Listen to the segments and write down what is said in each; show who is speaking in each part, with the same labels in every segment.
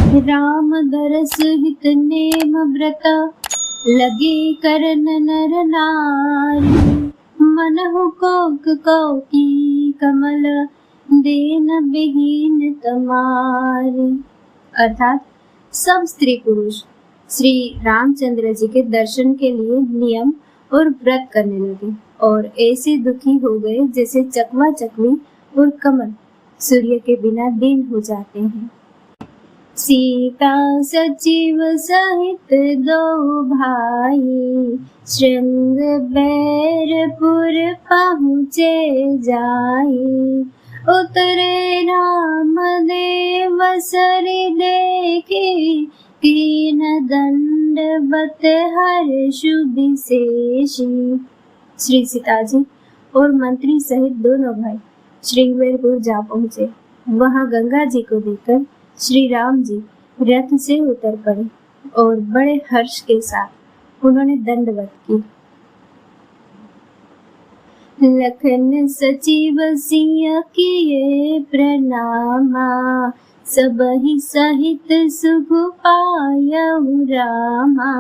Speaker 1: राम दरस हित नेम व्रत, लगे करन नर नारी। मनहु कोक कौकी कमल, देन विहीन तमारी। अर्थात सब स्त्री पुरुष श्री रामचंद्र जी के दर्शन के लिए नियम और व्रत करने लगे और ऐसे दुखी हो गए जैसे चकवा चकवी और कमल सूर्य के बिना दिन हो जाते हैं। सीता सचिव सहित दो भाई, श्रृंग बैरपुर पहुँचे जाई। उतरे राम देव सरि देखी, कीन दंडवत हर्षु विशेषी। श्री सीता जी और मंत्री सहित दोनों भाई श्रृंगवेरपुर जा पहुँचे। वहाँ गंगा जी को देखकर श्री राम जी रथ से उतर पड़े और बड़े हर्ष के साथ उन्होंने दंडवत की। लखन सचिव सिंह किए प्रणामा, सबहि सहित सुख पायउ रामा।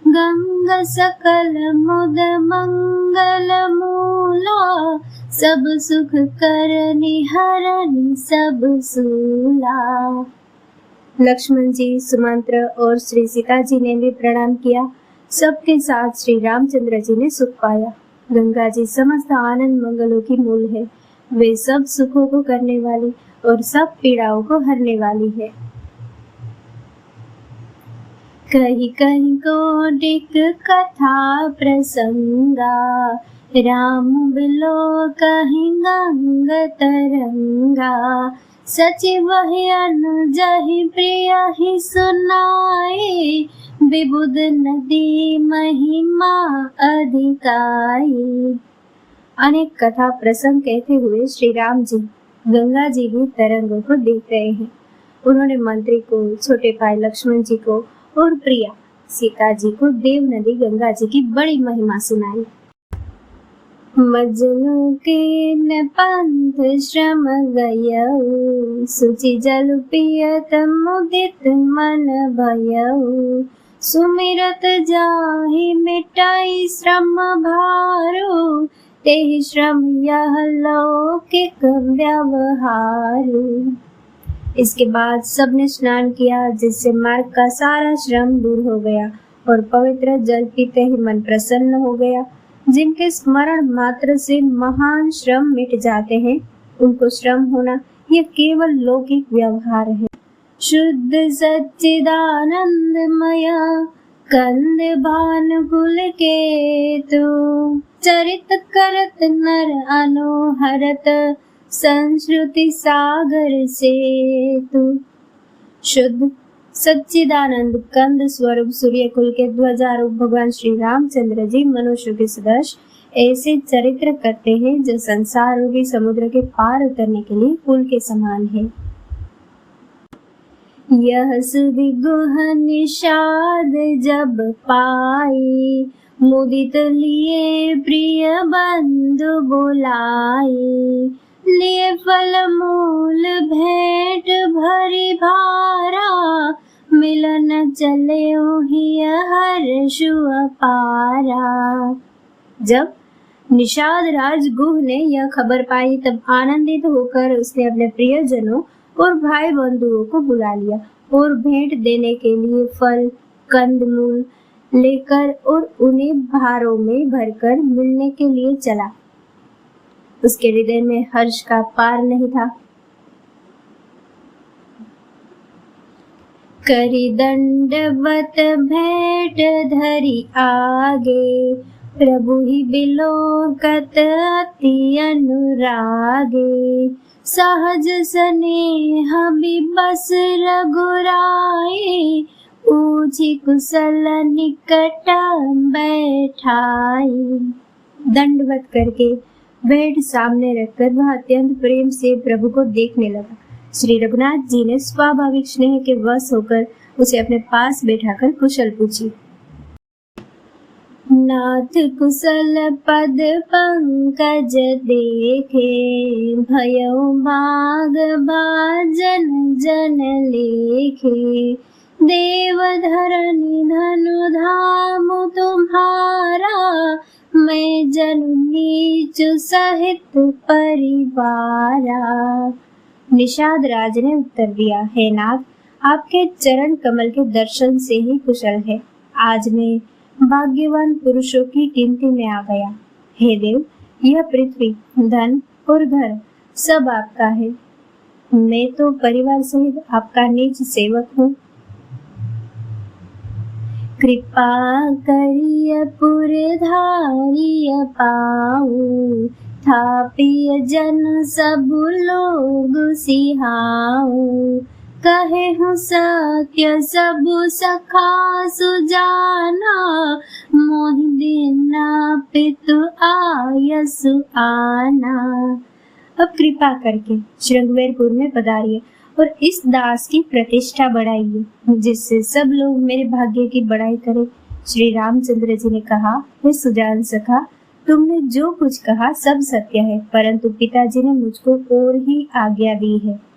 Speaker 1: गंगा सकल मुद मंगल मूला, सब सुख करनि हरनि सब सूला। लक्ष्मण जी, सुमंत्र और श्री सीता जी ने भी प्रणाम किया। सबके साथ श्री रामचंद्र जी ने सुख पाया। गंगा जी समस्त आनंद मंगलों की मूल है। वे सब सुखों को करने वाली और सब पीड़ाओं को हरने वाली है। कहीं कहीं कोटिक कथा प्रसंगा, राम बिलो कहीं गंग तरंगा। सचिव अनुजहि प्रिय ही सुनाई, विबुध नदी महिमा अधिकाई। अनेक कथा प्रसंग कहते हुए श्री राम जी गंगा जी की तरंगों को देख रहे हैं। उन्होंने मंत्री को, छोटे भाई लक्ष्मण जी को और प्रिया सीता जी को देव नदी गंगा जी की बड़ी महिमा सुनाई। मजनू के न पंथ श्रम गयऊ, सुचि जल पियत मुदित मन भयऊ। सुमिरत जाहि मिटाई श्रम भारो, तेहि श्रम यह लौकिक व्यवहारो। इसके बाद सबने स्नान किया, जिससे मार्ग का सारा श्रम दूर हो गया और पवित्र जल पीते ही मन प्रसन्न हो गया। जिनके स्मरण मात्र से महान श्रम मिट जाते हैं, उनको श्रम होना यह केवल लौकिक व्यवहार है। शुद्ध सच्चिदानंदमय कंद भानुकुल केतु, चरित करत नर अनोहरत संश्रुति सागर सेतु। शुद्ध सच्चिदानंद कंद स्वरूप सूर्य कुल के ध्वजारूप भगवान श्री रामचंद्र जी मनुष्य के सदृश ऐसे चरित्र करते हैं जो संसार रूपी समुद्र के पार उतरने के लिए पुल के समान है। यह सुधि गुह निषाद जब पाई, मुदित लिए प्रिय बंधु बुलाई। लिए फल मूल भेंट भरी भारा, मिलन चले ही हर्षु अपारा। जब निषाद राज गुह ने यह खबर पाई, तब आनंदित होकर उसने अपने प्रियजनों और भाई बंधुओं को बुला लिया और भेंट देने के लिए फल कंदमूल लेकर और उन्हें भारों में भरकर मिलने के लिए चला। उसके हृदय में हर्ष का पार नहीं था। करी दंडवत भेंट धरी आगे, प्रभु ही बिलोकत अति अनुरागे। सहज स्नेह विबस रघुराई, पूछी कुशल निकट बैठाई। दंडवत करके भेंट सामने रखकर वह अत्यंत प्रेम से प्रभु को देखने लगा। श्री रघुनाथ जी ने स्वाभाविक स्नेह के वश होकर उसे अपने पास बैठाकर कुशल पूछी। नाथ कुशल पद पंकज देखे, भयो भाग भाजन जन लेखे। देव धरनी धनु धाम तुम्हारा, मैं जनु नीच सहित परिवारा। निषाद राज ने उत्तर दिया, हे नाथ, आपके चरण कमल के दर्शन से ही कुशल है। आज मैं भाग्यवान पुरुषों की गिनती में आ गया। हे देव, यह पृथ्वी, धन और घर सब आपका है। मैं तो परिवार सहित आपका नीच सेवक हूँ। कृपा करिय पुर धारिय पाऊ, थापिय जन सब लोग सिहाऊ। कहे हूँ सत्य सब सखा सुजाना, मोहि देना पितु आयसु आना। अब कृपा करके श्रृंगवेरपुर में पधारिए और इस दास की प्रतिष्ठा बढ़ाइए, जिससे सब लोग मेरे भाग्य की बड़ाई करें। श्री रामचंद्र जी ने कहा, हे सुजान सखा, तुमने जो कुछ कहा सब सत्य है, परंतु पिताजी ने मुझको और ही आज्ञा दी है।